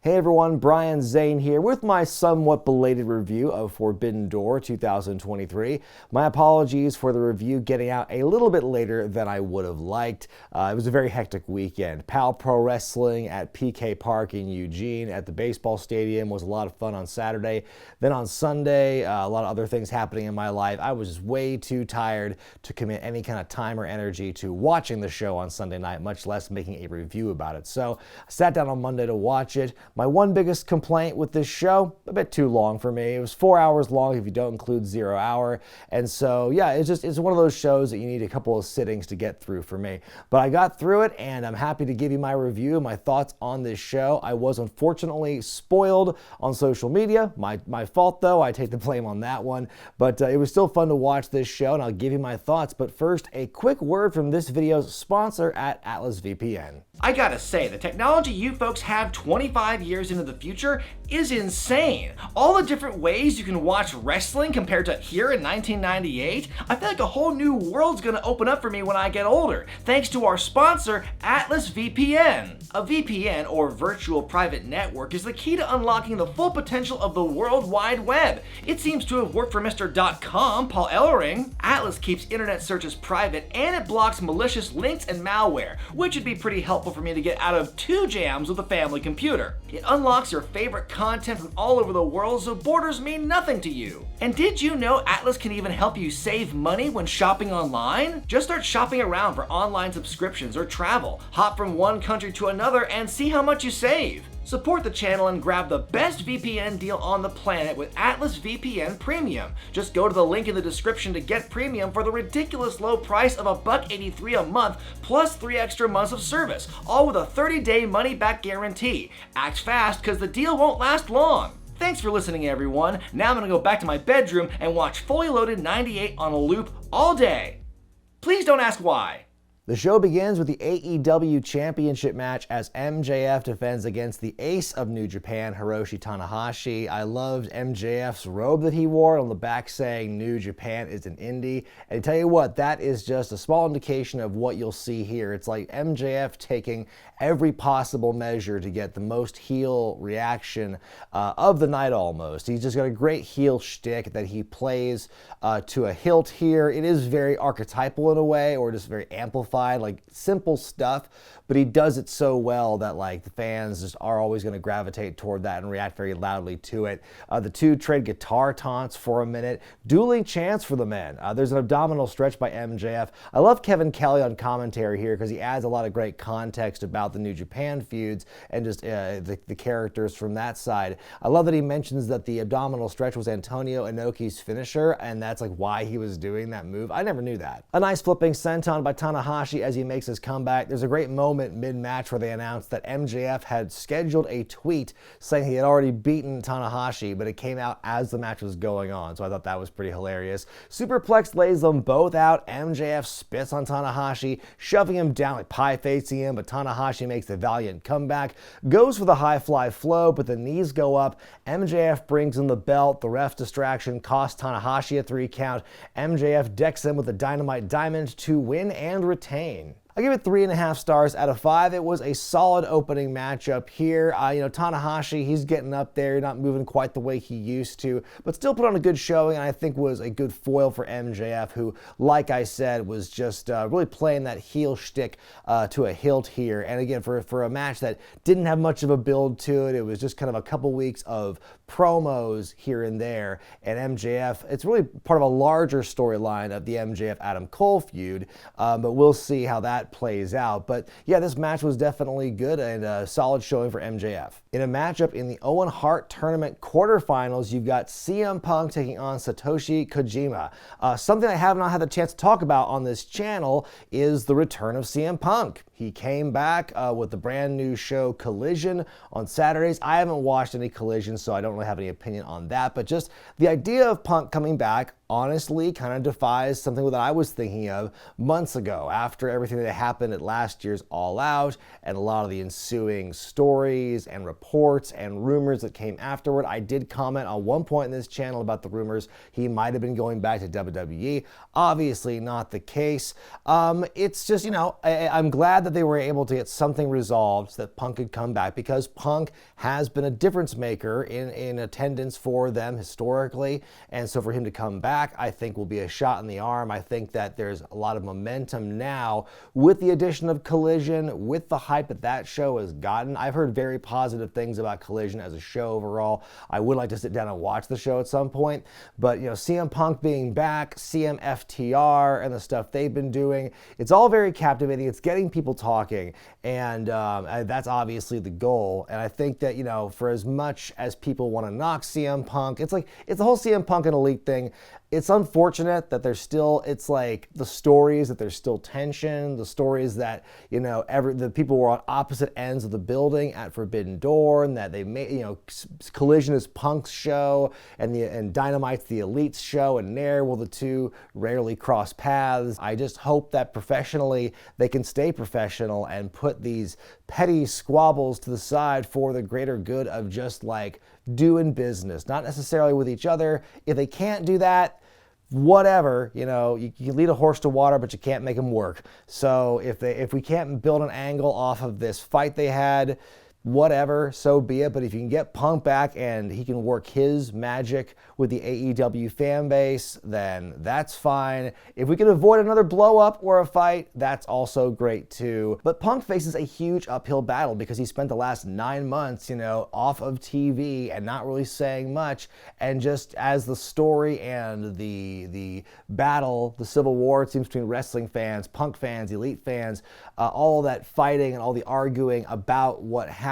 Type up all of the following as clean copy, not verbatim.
Hey everyone, Brian Zane here with my somewhat belated review of Forbidden Door 2023. My apologies for the review getting out a little bit later than I would have liked. It was a very hectic weekend. PAL Pro Wrestling at PK Park in Eugene at the baseball stadium was a lot of fun on Saturday. Then on Sunday, a lot of other things happening in my life. I was just way too tired to commit any kind of time or energy to watching the show on Sunday night, much less making a review about it. So I sat down on Monday to watch it. My one biggest complaint with this show, a bit too long for me. It was 4 hours long if you don't include 0 hour. And so, yeah, it's one of those shows that you need a couple of sittings to get through for me. But I got through it, and I'm happy to give you my review, my thoughts on this show. I was unfortunately spoiled on social media. My fault, though. I take the blame on that one. But it was still fun to watch this show, and I'll give you my thoughts. But first, a quick word from this video's sponsor at Atlas VPN. I gotta say, the technology you folks have 25 years into the future is insane. All the different ways you can watch wrestling compared to here in 1998, I feel like a whole new world's gonna open up for me when I get older, thanks to our sponsor, Atlas VPN. A VPN, or virtual private network, is the key to unlocking the full potential of the World Wide Web. It seems to have worked for Mr. .com, Paul Ellering. Atlas keeps internet searches private, and it blocks malicious links and malware, which would be pretty helpful for me to get out of 2 jams with a family computer. It unlocks your favorite content from all over the world, so borders mean nothing to you. And did you know Atlas can even help you save money when shopping online? Just start shopping around for online subscriptions or travel. Hop from one country to another and see how much you save. Support the channel and grab the best VPN deal on the planet with Atlas VPN Premium. Just go to the link in the description to get premium for the ridiculous low price of $1.83 a month plus 3 extra months of service, all with a 30-day money-back guarantee. Act fast because the deal won't last long. Thanks for listening, everyone. Now I'm going to go back to my bedroom and watch Fully Loaded 98 on a loop all day. Please don't ask why. The show begins with the AEW Championship match as MJF defends against the ace of New Japan, Hiroshi Tanahashi. I loved MJF's robe that he wore on the back saying New Japan is an indie. And I tell you what, that is just a small indication of what you'll see here. It's like MJF taking every possible measure to get the most heel reaction of the night almost. He's just got a great heel shtick that he plays to a hilt here. It is very archetypal in a way, or just very amplified, like simple stuff, but he does it so well that like the fans just are always going to gravitate toward that and react very loudly to it. The two trade guitar taunts for a minute. Dueling chants for the men. There's an abdominal stretch by MJF. I love Kevin Kelly on commentary here because he adds a lot of great context about the New Japan feuds and just the characters from that side. I love that he mentions that the abdominal stretch was Antonio Inoki's finisher, and that's like why he was doing that move. I never knew that. A nice flipping senton by Tanahashi as he makes his comeback. There's a great moment mid-match where they announced that MJF had scheduled a tweet saying he had already beaten Tanahashi, but it came out as the match was going on, so I thought that was pretty hilarious. Superplex lays them both out. MJF spits on Tanahashi, shoving him down, like pie-facing him, but Tanahashi makes the valiant comeback, goes for the high-fly flow, but the knees go up. MJF brings in the belt. The ref's distraction costs Tanahashi a 3 count. MJF decks him with a dynamite diamond to win and retain. I give it 3.5 stars out of 5. It was a solid opening matchup here. Tanahashi, he's getting up there, not moving quite the way he used to, but still put on a good showing, and I think was a good foil for MJF, who, like I said, was just really playing that heel shtick to a hilt here. And again, for a match that didn't have much of a build to it, it was just kind of a couple weeks of promos here and there, and MJF, it's really part of a larger storyline of the MJF-Adam Cole feud, but we'll see how that plays out. But yeah, this match was definitely good and a solid showing for MJF. In a matchup in the Owen Hart tournament quarterfinals, you've got CM Punk taking on Satoshi Kojima. Something I have not had the chance to talk about on this channel is the return of CM Punk. He came back with the brand new show Collision on Saturdays. I haven't watched any Collision, so I don't really have any opinion on that, but just the idea of Punk coming back honestly kind of defies something that I was thinking of months ago after everything that happened at last year's All Out and a lot of the ensuing stories and reports and rumors that came afterward. I did comment on one point in this channel about the rumors he might have been going back to WWE. Obviously not the case. It's just, I'm glad that they were able to get something resolved so that Punk could come back, because Punk has been a difference maker in attendance for them historically, and so for him to come back, I think will be a shot in the arm. I think that there's a lot of momentum now with the addition of Collision, with the hype that show has gotten. I've heard very positive things about Collision as a show overall. I would like to sit down and watch the show at some point, but CM Punk being back, CMFTR and the stuff they've been doing, it's all very captivating. It's getting people talking, and that's obviously the goal. And I think that, for as much as people want to knock CM Punk, it's the whole CM Punk and Elite thing. It's unfortunate that it's like the stories that there's still tension, the stories that, the people were on opposite ends of the building at Forbidden Door, and that they made, Collision is Punk's show, and Dynamite's the Elite's show, and ne'er will the two rarely cross paths. I just hope that professionally they can stay professional and put these petty squabbles to the side for the greater good of just doing business, not necessarily with each other. If they can't do that, whatever, you can lead a horse to water, but you can't make them work. So if we can't build an angle off of this fight they had, whatever, so be it. But if you can get Punk back and he can work his magic with the AEW fan base, then that's fine. If we can avoid another blow up or a fight, that's also great too. But Punk faces a huge uphill battle because he spent the last 9 months, off of TV and not really saying much. And just as the story and the battle, the civil war, it seems, between wrestling fans, Punk fans, Elite fans, all that fighting and all the arguing about what happened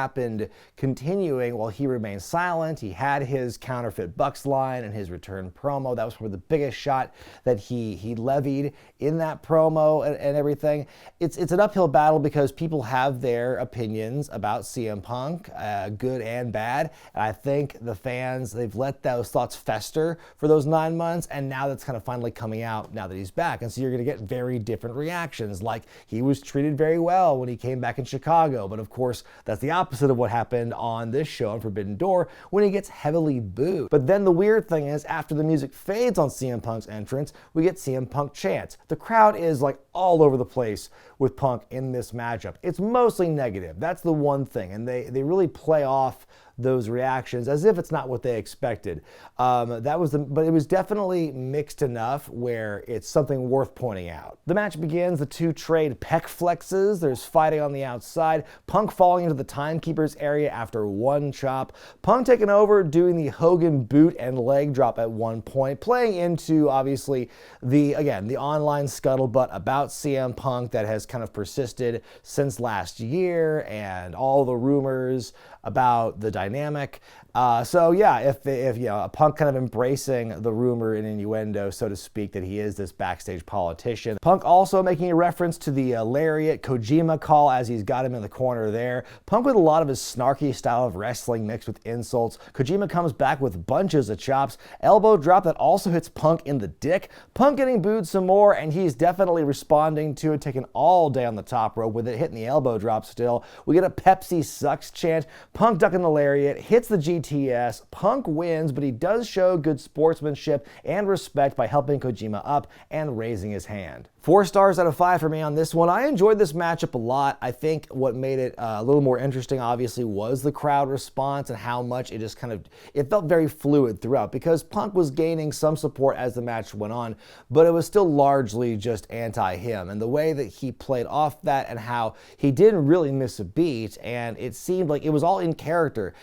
continuing while he remained silent. He had his counterfeit Bucks line and his return promo. That was probably the biggest shot that he levied in that promo and everything. It's an uphill battle because people have their opinions about CM Punk, good and bad. And I think the fans, they've let those thoughts fester for those 9 months, and now that's kind of finally coming out now that he's back. And so you're going to get very different reactions. Like, he was treated very well when he came back in Chicago, but of course that's the opposite of what happened on this show on Forbidden Door when he gets heavily booed. But then the weird thing is, after the music fades on CM Punk's entrance, we get CM Punk chants. The crowd is all over the place with Punk in this matchup. It's mostly negative. That's the one thing, and they really play off those reactions as if it's not what they expected. But it was definitely mixed enough where it's something worth pointing out. The match begins, the two trade pec flexes, there's fighting on the outside, Punk falling into the timekeeper's area after one chop, Punk taking over, doing the Hogan boot and leg drop at one point, playing into, obviously, the online scuttlebutt about CM Punk that has kind of persisted since last year, and all the rumors about the dynamic. If Punk kind of embracing the rumor and innuendo, so to speak, that he is this backstage politician. Punk also making a reference to the lariat Kojima call as he's got him in the corner there. Punk with a lot of his snarky style of wrestling mixed with insults. Kojima comes back with bunches of chops. Elbow drop that also hits Punk in the dick. Punk getting booed some more, and he's definitely responding to it, taking all day on the top rope with it hitting the elbow drop still. We get a Pepsi sucks chant. Punk ducking the lariat, hits the GTS. Punk wins, but he does show good sportsmanship and respect by helping Kojima up and raising his hand. 4 stars out of 5 for me on this one. I enjoyed this matchup a lot. I think what made it a little more interesting, obviously, was the crowd response and how much it just it felt very fluid throughout, because Punk was gaining some support as the match went on, but it was still largely just anti-him. And the way that he played off that and how he didn't really miss a beat, and it seemed like it was all in character.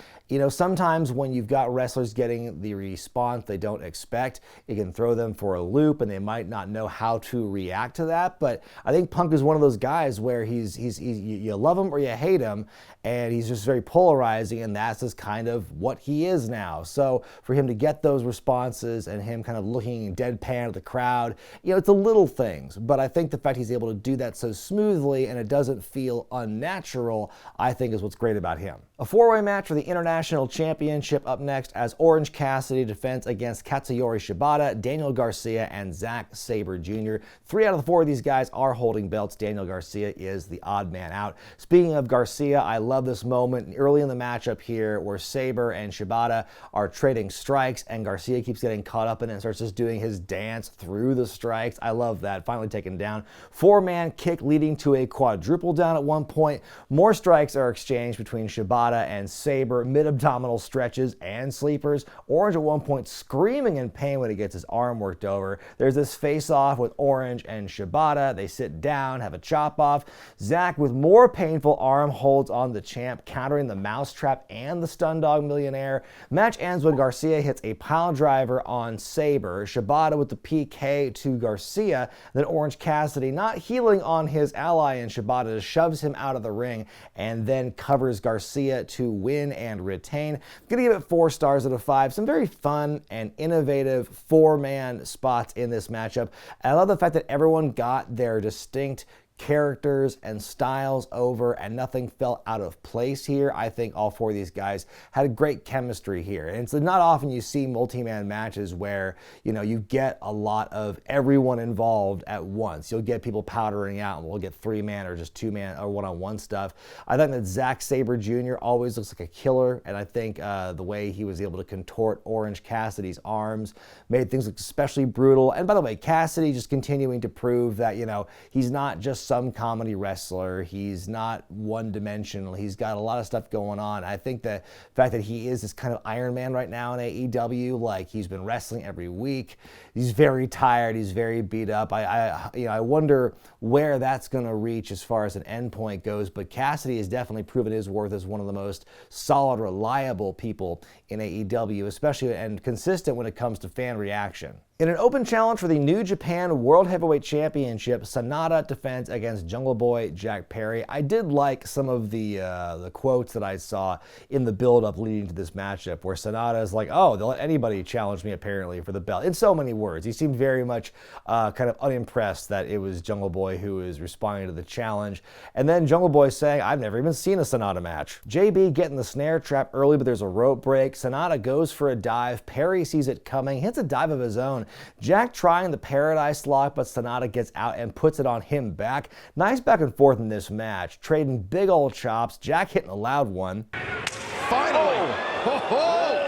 Sometimes when you've got wrestlers getting the response they don't expect, it can throw them for a loop and they might not know how to react to that. But I think Punk is one of those guys where he's you love him or you hate him, and he's just very polarizing, and that's just kind of what he is now. So for him to get those responses and him kind of looking deadpan at the crowd, it's the little things. But I think the fact he's able to do that so smoothly and it doesn't feel unnatural, I think is what's great about him. A 4-way match for the International International Championship up next as Orange Cassidy defends against Katsuyori Shibata, Daniel Garcia, and Zack Sabre Jr. 3 out of the 4 of these guys are holding belts. Daniel Garcia is the odd man out. Speaking of Garcia, I love this moment early in the matchup here where Sabre and Shibata are trading strikes, and Garcia keeps getting caught up in it and starts just doing his dance through the strikes. I love that. Finally taken down. 4-man kick leading to a quadruple down at one point. More strikes are exchanged between Shibata and Sabre, mid-abdominal stretches and sleepers. Orange at one point screaming in pain when he gets his arm worked over. There's this face-off with Orange and Shibata. They sit down, have a chop-off. Zack, with more painful arm holds on the champ, countering the mousetrap and the stun dog millionaire. Match ends when Garcia hits a pile driver on Sabre. Shibata with the PK to Garcia. Then Orange Cassidy, not healing on his ally in Shibata, shoves him out of the ring and then covers Garcia to win and retain. I'm gonna give it 4 stars out of 5. Some very fun and innovative 4-man spots in this matchup. I love the fact that everyone got their distinct characters and styles over and nothing fell out of place here. I think all 4 of these guys had great chemistry here. And it's not often you see multi-man matches where, you get a lot of everyone involved at once. You'll get people powdering out and we'll get 3-man or just 2-man or one-on-one stuff. I think that Zack Sabre Jr. always looks like a killer, and I think the way he was able to contort Orange Cassidy's arms made things look especially brutal. And by the way, Cassidy just continuing to prove that, he's not just some comedy wrestler. He's not one-dimensional. He's got a lot of stuff going on. I think the fact that he is this kind of Iron Man right now in AEW, like he's been wrestling every week. He's very tired. He's very beat up. I wonder where that's going to reach as far as an endpoint goes. But Cassidy has definitely proven his worth as one of the most solid, reliable people in AEW, especially and consistent when it comes to fan reaction. In an open challenge for the New Japan World Heavyweight Championship, SANADA defends against Jungle Boy Jack Perry. I did like some of the quotes that I saw in the build-up leading to this matchup, where SANADA is like, "Oh, they'll let anybody challenge me apparently for the belt." In so many words, he seemed very much kind of unimpressed that it was Jungle Boy who is responding to the challenge. And then Jungle Boy saying, "I've never even seen a SANADA match." JB getting the snare trap early, but there's a rope break. SANADA goes for a dive. Perry sees it coming, hits a dive of his own. Jack trying the Paradise Lock, but SANADA gets out and puts it on him back. Nice back and forth in this match, trading big old chops. Jack hitting a loud one. Finally!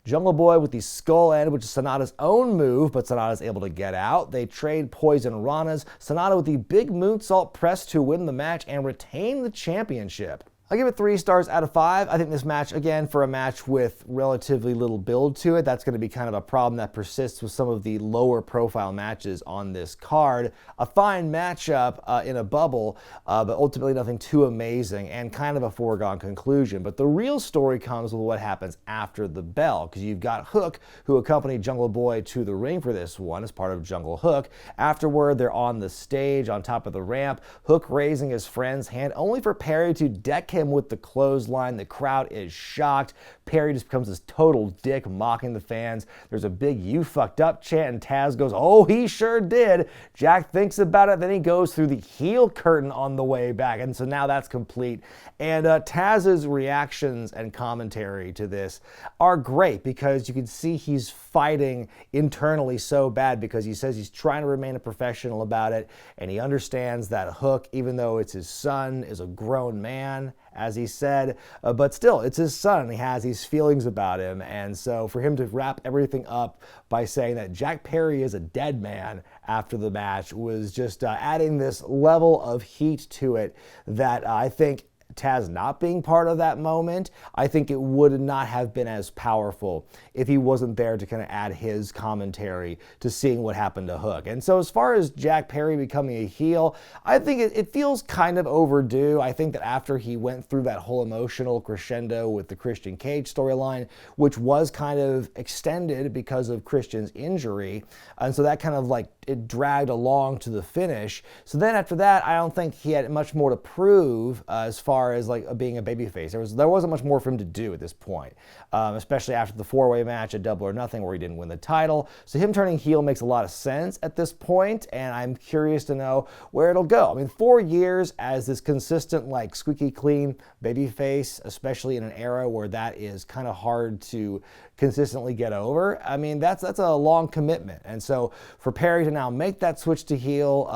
Jungle Boy with the skull end, which is SANADA's own move, but SANADA's able to get out. They trade Poison Ranas. SANADA with the big moonsault press to win the match and retain the championship. I'll give it 3 stars out of 5. I think this match, again, for a match with relatively little build to it, that's going to be kind of a problem that persists with some of the lower profile matches on this card. A fine matchup in a bubble, but ultimately nothing too amazing and kind of a foregone conclusion. But the real story comes with what happens after the bell, because you've got Hook, who accompanied Jungle Boy to the ring for this one as part of Jungle Hook. Afterward, they're on the stage on top of the ramp, Hook raising his friend's hand, only for Perry to deck him with the clothesline. The crowd is shocked. Perry just becomes this total dick, mocking the fans. There's a big "you fucked up" chant, and Taz goes, "Oh, he sure did." Jack thinks about it, then he goes through the heel curtain on the way back, and so now that's complete. And Taz's reactions and commentary to this are great, because you can see he's fighting internally so bad, because he says he's trying to remain a professional about it, and he understands that Hook, even though it's his son, is a grown man, as he said, but still, it's his son, and he has these feelings about him. And so for him to wrap everything up by saying that Jack Perry is a dead man after the match was just adding this level of heat to it that I think Taz not being part of that moment, I think it would not have been as powerful if he wasn't there to kind of add his commentary to seeing what happened to Hook. And so as far as Jack Perry becoming a heel, I think it feels kind of overdue. I think that after he went through that whole emotional crescendo with the Christian Cage storyline, which was kind of extended because of Christian's injury, and so that kind of like it dragged along to the finish. So then after that, I don't think he had much more to prove as far far as like being a babyface. There wasn't much more for him to do at this point, especially after the 4-way match at Double or Nothing where he didn't win the title. So him turning heel makes a lot of sense at this point, and I'm curious to know where it'll go. I mean, 4 years as this consistent, like, squeaky clean babyface, especially in an era where that is kind of hard to consistently get over. I mean, that's a long commitment. And so for Perry to now make that switch to heel,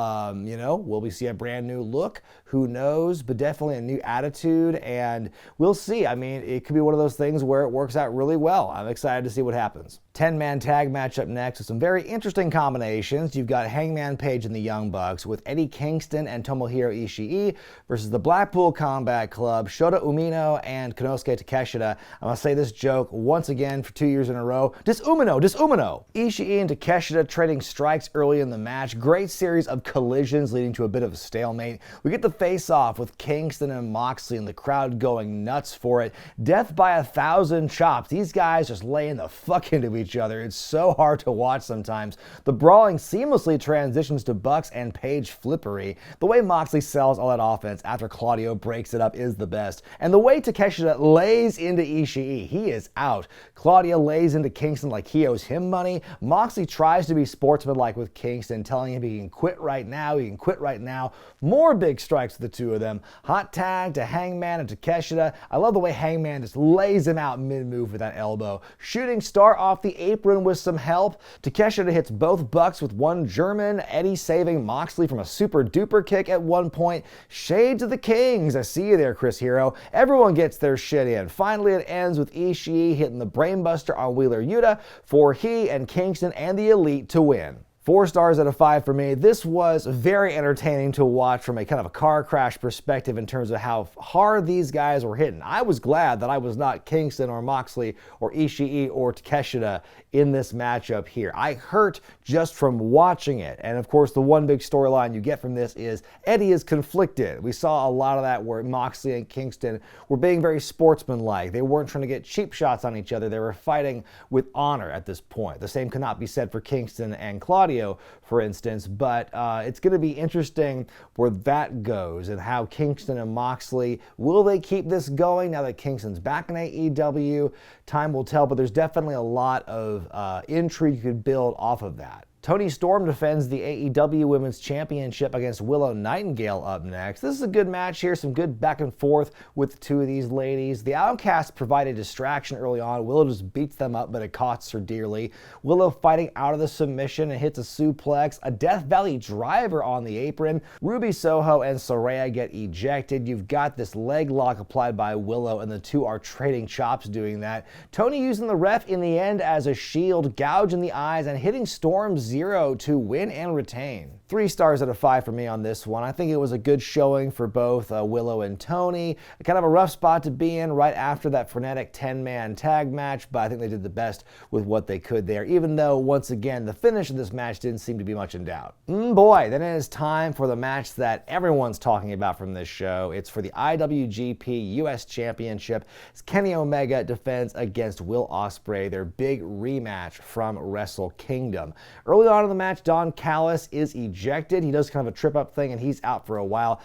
you know, will we see a brand new look? Who knows? But definitely a new attitude, and we'll see. I mean, it could be one of those things where it works out really well. I'm excited to see what happens. 10-man tag match up next with some very interesting combinations. You've got Hangman Page and the Young Bucks with Eddie Kingston and Tomohiro Ishii versus the Blackpool Combat Club, Shota Umino and Konosuke Takeshita. I'm going to say this joke once again for 2 years in a row. Dis Umino! Ishii and Takeshita trading strikes early in the match. Great series of collisions leading to a bit of a stalemate. We get the face-off with Kingston and Moxley and the crowd going nuts for it. Death by 1,000 chops. These guys just laying the fuck into each other. It's so hard to watch sometimes. The brawling seamlessly transitions to Bucks and Page flippery. The way Moxley sells all that offense after Claudio breaks it up is the best. And the way Takeshita lays into Ishii, he is out. Claudio lays into Kingston like he owes him money. Moxley tries to be sportsmanlike with Kingston, telling him he can quit right now, More big strikes with the two of them. Hot tag to Hangman and Takeshita. I love the way Hangman just lays him out mid-move with that elbow. Shooting star off the apron with some help. Takeshita hits both Bucks with one German. Eddie saving Moxley from a super duper kick at one point. Shade to the Kings. I see you there, Chris Hero. Everyone gets their shit in. Finally, it ends with Ishii hitting the brainbuster on Wheeler Yuta for he and Kingston and the Elite to win. 4 stars out of 5 for me. This was very entertaining to watch from a kind of a car crash perspective in terms of how hard these guys were hitting. I was glad that I was not Kingston or Moxley or Ishii or Takeshita in this matchup here. I hurt just from watching it. And of course, the one big storyline you get from this is Eddie is conflicted. We saw a lot of that where Moxley and Kingston were being very sportsmanlike. They weren't trying to get cheap shots on each other. They were fighting with honor at this point. The same cannot be said for Kingston and Claudio, for instance, but it's going to be interesting where that goes and how Kingston and Moxley, will they keep this going now that Kingston's back in AEW? Time will tell, but there's definitely a lot of intrigue you could build off of that. Toni Storm defends the AEW Women's Championship against Willow Nightingale up next. This is a good match here, some good back and forth with the two of these ladies. The Outcasts provided distraction early on. Willow just beats them up, but it costs her dearly. Willow fighting out of the submission and hits a suplex, a Death Valley driver on the apron. Ruby Soho and Saraya get ejected. You've got this leg lock applied by Willow, and the two are trading chops doing that. Toni using the ref in the end as a shield, gouging the eyes, and hitting Storm's 0 to win and retain. 3 stars out of 5 for me on this one. I think it was a good showing for both Willow and Toni. Kind of a rough spot to be in right after that frenetic 10-man tag match, but I think they did the best with what they could there, even though, once again, the finish of this match didn't seem to be much in doubt. Boy, then it is time for the match that everyone's talking about from this show. It's for the IWGP US Championship. It's Kenny Omega defends against Will Ospreay, their big rematch from Wrestle Kingdom. Early on in the match, Don Callis is ejected. He does kind of a trip-up thing, and he's out for a while.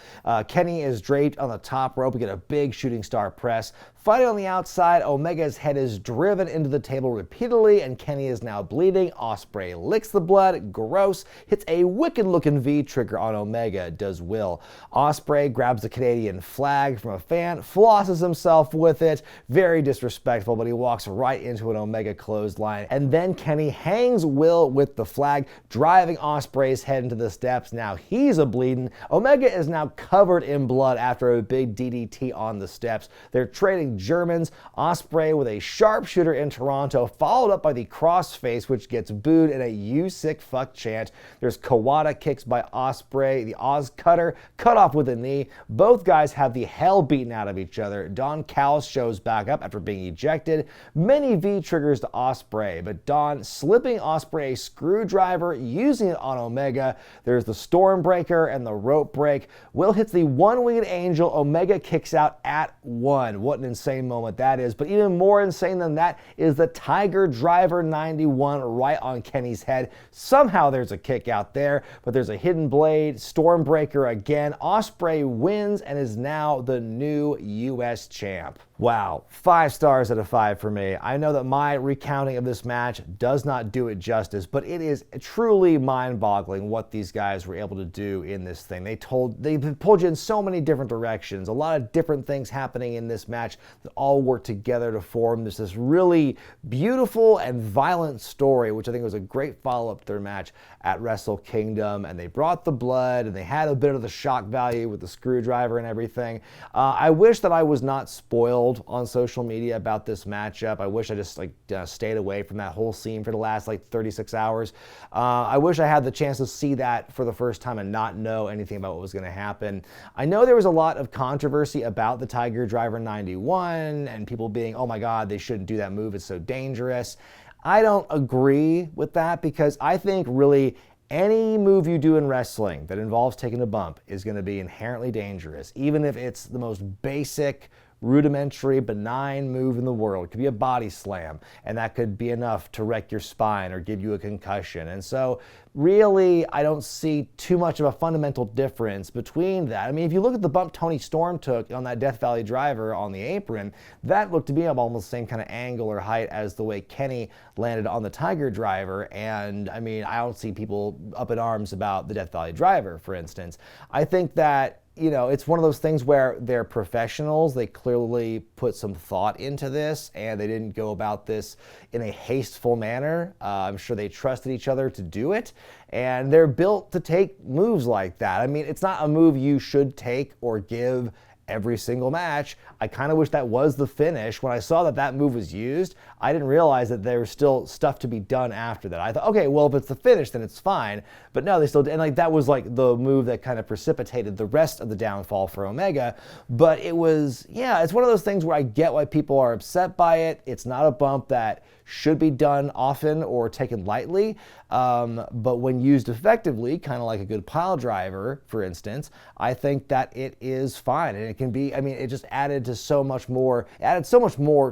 Kenny is draped on the top rope. We get a big shooting star press. Fighting on the outside, Omega's head is driven into the table repeatedly, and Kenny is now bleeding. Ospreay licks the blood. Gross. Hits a wicked-looking V-trigger on Omega, does Will. Ospreay grabs the Canadian flag from a fan, flosses himself with it. Very disrespectful, but he walks right into an Omega clothesline. And then Kenny hangs Will with the flag, driving Ospreay's head into the steps. Now he's a-bleeding. Omega is now covered in blood after a big DDT on the steps. They're trading Germans. Ospreay with a sharpshooter in Toronto, followed up by the crossface, which gets booed in a "you sick fuck" chant. There's Kawada kicks by Ospreay, the Oz cutter, cut off with a knee. Both guys have the hell beaten out of each other. Don Callis shows back up after being ejected. Many V-triggers to Ospreay, but Don slipping Ospreay a screwdriver, using it on Omega. There's the Stormbreaker and the rope break. Will hits the one-winged angel. Omega kicks out at 1. What an insane moment that is. But even more insane than that is the Tiger Driver 91 right on Kenny's head. Somehow there's a kick out there, but there's a hidden blade. Stormbreaker again. Ospreay wins and is now the new U.S. champ. Wow, 5 stars out of 5 for me. I know that my recounting of this match does not do it justice, but it is truly mind-boggling what these guys were able to do in this thing. They pulled you in so many different directions, a lot of different things happening in this match that all work together to form this really beautiful and violent story, which I think was a great follow-up to their match at Wrestle Kingdom. And they brought the blood, and they had a bit of the shock value with the screwdriver and everything. I wish that I was not spoiled on social media about this matchup. I wish I just stayed away from that whole scene for the last 36 hours. I wish I had the chance to see that for the first time and not know anything about what was going to happen. I know there was a lot of controversy about the Tiger Driver 91 and people being, oh my God, they shouldn't do that move, it's so dangerous. I don't agree with that, because I think really any move you do in wrestling that involves taking a bump is going to be inherently dangerous, even if it's the most basic, rudimentary, benign move in the world. It could be a body slam, and that could be enough to wreck your spine or give you a concussion. And so really, I don't see too much of a fundamental difference between that. I mean, if you look at the bump Toni Storm took on that Death Valley driver on the apron, that looked to be almost the same kind of angle or height as the way Kenny landed on the Tiger Driver. And I mean, I don't see people up in arms about the Death Valley driver, for instance. I think that it's one of those things where they're professionals. They clearly put some thought into this, and they didn't go about this in a hasteful manner. I'm sure they trusted each other to do it, and they're built to take moves like that. I mean, it's not a move you should take or give every single match. I kind of wish that was the finish. When I saw that move was used, I didn't realize that there was still stuff to be done after that. I thought, okay, well, if it's the finish, then it's fine. But no, they still did. And that was the move that kind of precipitated the rest of the downfall for Omega. But it was, it's one of those things where I get why people are upset by it. It's not a bump that should be done often or taken lightly. But when used effectively, kind of like a good pile driver, for instance, I think that it is fine. And it can be, it just added so much more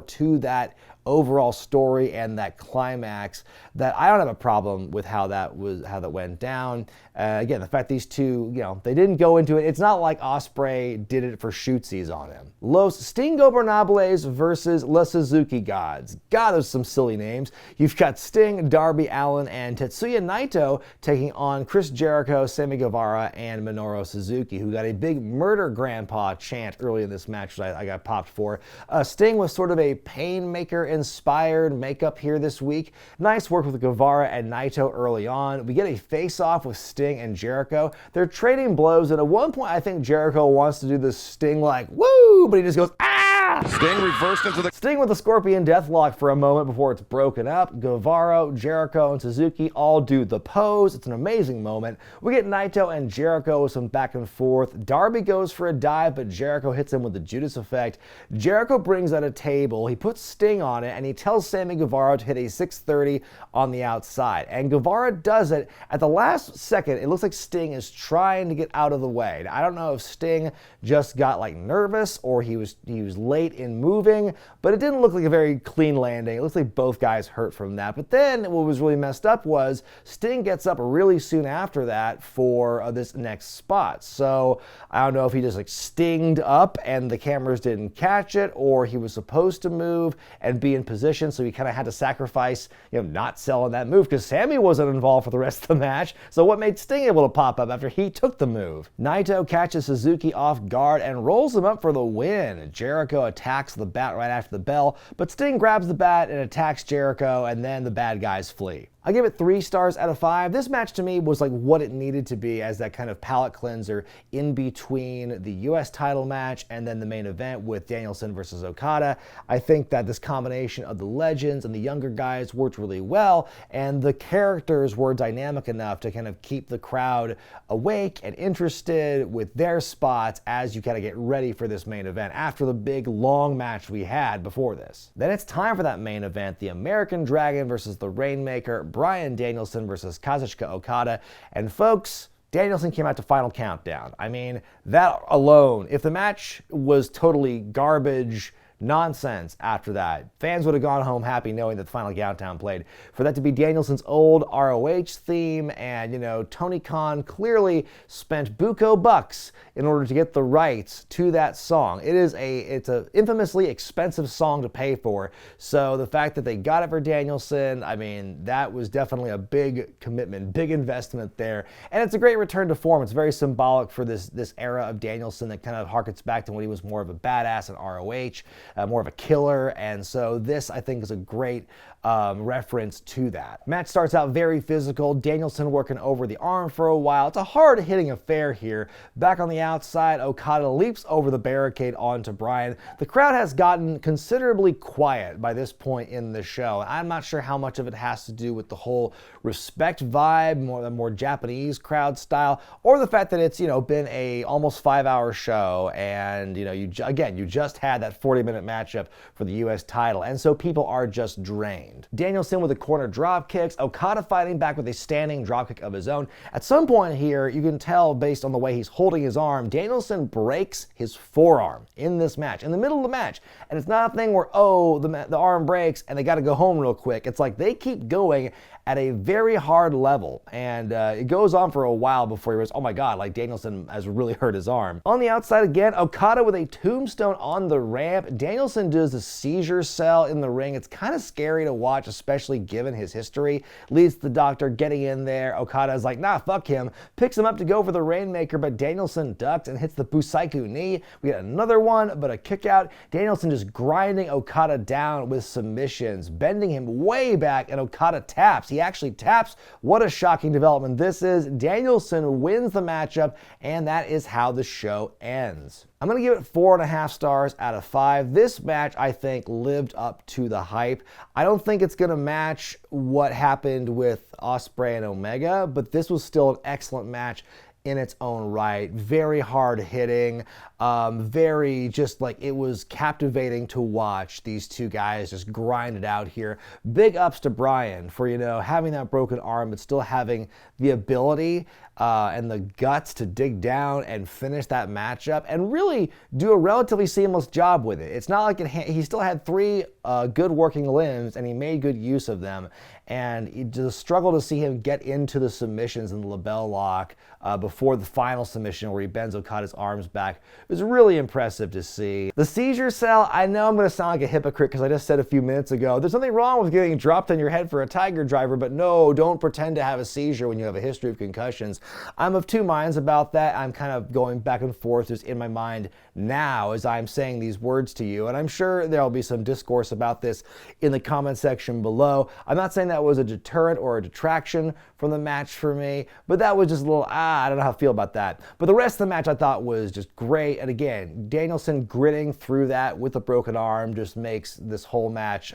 to that overall story and that climax that I don't have a problem with how that went down. Again, the fact these two, they didn't go into it. It's not like Ospreay did it for shootsies on him. Los Stingobernables versus La Suzuki Gods. God, those are some silly names. You've got Sting, Darby Allin, and Tetsuya Naito taking on Chris Jericho, Sammy Guevara, and Minoru Suzuki, who got a big murder grandpa chant early in this match, which I got popped for. Sting was sort of a Painmaker-inspired makeup here this week. Nice work with Guevara and Naito early on. We get a face-off with Sting and Jericho. They're trading blows, and at one point I think Jericho wants to do this Sting woo, but he just goes, ah! Sting reversed into the... Sting with the Scorpion Deathlock for a moment before it's broken up. Guevara, Jericho, and Suzuki all do the pose. It's an amazing moment. We get Naito and Jericho with some back and forth. Darby goes for a dive, but Jericho hits him with the Judas effect. Jericho brings out a table. He puts Sting on it, and he tells Sammy Guevara to hit a 630 on the outside. And Guevara does it at the last second. It looks like Sting is trying to get out of the way. Now, I don't know if Sting just got nervous or he was late in moving, but it didn't look like a very clean landing. It looks like both guys hurt from that. But then what was really messed up was Sting gets up really soon after that for this next spot. So I don't know if he just stinged up and the cameras didn't catch it, or he was supposed to move and be in position, so he kind of had to sacrifice, not selling that move because Sammy wasn't involved for the rest of the match. So what made Sting able to pop up after he took the move? Naito catches Suzuki off guard and rolls him up for the win. Jericho attacks the bat right after the bell, but Sting grabs the bat and attacks Jericho, and then the bad guys flee. I give it 3 stars out of 5. This match to me was what it needed to be as that kind of palate cleanser in between the US title match and then the main event with Danielson versus Okada. I think that this combination of the legends and the younger guys worked really well, and the characters were dynamic enough to kind of keep the crowd awake and interested with their spots as you kind of get ready for this main event after the big long match we had before this. Then it's time for that main event, the American Dragon versus the Rainmaker, Bryan Danielson versus Kazuchika Okada. And folks, Danielson came out to Final Countdown. I mean, that alone, if the match was totally garbage, nonsense after that, fans would have gone home happy knowing that the Final Countdown played. For that to be Danielson's old ROH theme, and Tony Khan clearly spent buco bucks in order to get the rights to that song. It's a infamously expensive song to pay for. So the fact that they got it for Danielson, I mean, that was definitely a big commitment, big investment there. And it's a great return to form. It's very symbolic for this era of Danielson that kind of harkens back to when he was more of a badass in ROH. More of a killer, and so this, I think, is a great reference to that. Match starts out very physical, Danielson working over the arm for a while. It's a hard-hitting affair here. Back on the outside, Okada leaps over the barricade onto Bryan. The crowd has gotten considerably quiet by this point in the show. I'm not sure how much of it has to do with the whole respect vibe, more Japanese crowd style, or the fact that it's, been a almost 5-hour show, and, you just had that 40-minute matchup for the U.S. title, and so people are just drained. Danielson with the corner drop kicks, Okada fighting back with a standing drop kick of his own. At some point here, you can tell based on the way he's holding his arm, Danielson breaks his forearm in this match, in the middle of the match. And it's not a thing where, the arm breaks and they got to go home real quick. It's like they keep going at a very hard level, and it goes on for a while before he realizes, oh my god, like Danielson has really hurt his arm. On the outside again, Okada with a tombstone on the ramp. Danielson does the seizure cell in the ring. It's kind of scary to watch, especially given his history. Leads to the doctor getting in there. Okada is like, nah, fuck him. Picks him up to go for the Rainmaker, but Danielson ducks and hits the Busaiku knee. We get another one, but a kick out. Danielson just grinding Okada down with submissions, bending him way back, and Okada taps. He actually taps. What a shocking development this is. Danielson wins the matchup, and that is how the show ends. I'm going to give it 4.5 stars out of 5. This match, I think, lived up to the hype. I don't think it's going to match what happened with Ospreay and Omega, but this was still an excellent match in its own right. Very hard hitting, very just like, it was captivating to watch these two guys just grind it out here. Big ups to Bryan for, having that broken arm, but still having the ability and the guts to dig down and finish that matchup and really do a relatively seamless job with it. It's not like he still had 3 good working limbs, and he made good use of them. And the struggle to see him get into the submissions and the label lock before the final submission where he bends Okada's arms back was really impressive to see. The seizure cell, I know I'm going to sound like a hypocrite because I just said a few minutes ago, there's nothing wrong with getting dropped on your head for a tiger driver, but no, don't pretend to have a seizure when you have a history of concussions. I'm of two minds about that. I'm kind of going back and forth just in my mind now as I'm saying these words to you, and I'm sure there'll be some discourse about this in the comment section below. I'm not saying that was a deterrent or a detraction from the match for me, but that was just a little, I don't know how I feel about that. But the rest of the match I thought was just great, and again, Danielson gritting through that with a broken arm just makes this whole match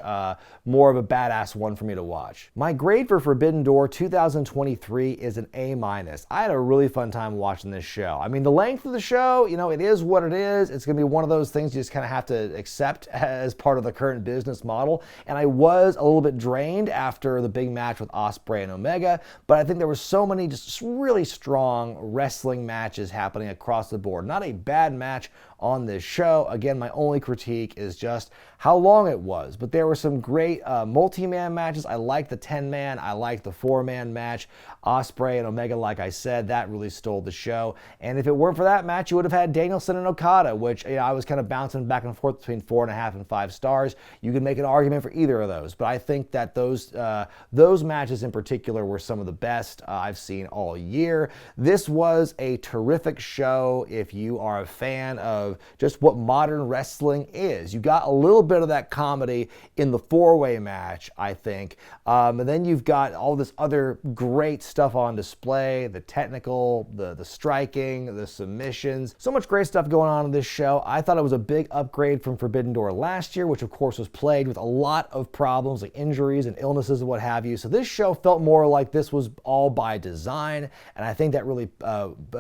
more of a badass one for me to watch. My grade for Forbidden Door 2023 is an A-. I had a really fun time watching this show. I mean, the length of the show, it is what it is. It's going to be one of those things you just kind of have to accept as part of the current business model, and I was a little bit drained after the big match with Ospreay and Omega, but I think there were so many just really strong wrestling matches happening across the board. Not a bad match on this show. Again, my only critique is just how long it was, but there were some great multi-man matches. I liked the 10-man, I liked the 4-man match. Ospreay and Omega, like I said, that really stole the show, and if it weren't for that match, you would have had Danielson and Okada, which I was kind of bouncing back and forth between 4.5 and 5 stars. You could make an argument for either of those, but I think that those matches in particular were some of the best I've seen all year. This was a terrific show if you are a fan of just what modern wrestling is. You got a little bit of that comedy in the 4-way match, I think, and then you've got all this other great stuff on display, the technical, the striking, the submissions, so much great stuff going on in this show. I thought it was a big upgrade from Forbidden Door last year, which of course was plagued with a lot of problems like injuries and illnesses and what have you. So this show felt more like this was all by design, and I think that really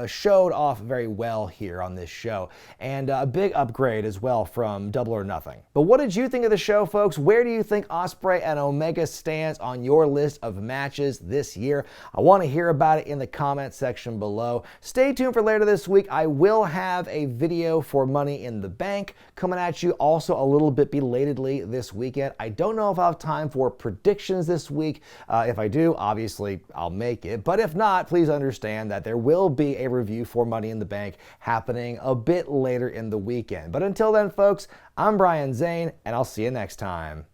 showed off very well here on this show. show, and a big upgrade as well from Double or Nothing. But what did you think of the show, folks? Where do you think Ospreay and Omega stands on your list of matches this year? I want to hear about it in the comment section below. Stay tuned for later this week. I will have a video for Money in the Bank coming at you also a little bit belatedly this weekend. I don't know if I'll have time for predictions this week. If I do, obviously I'll make it. But if not, please understand that there will be a review for Money in the Bank happening a bit later in the weekend. But until then, folks, I'm Brian Zane, and I'll see you next time.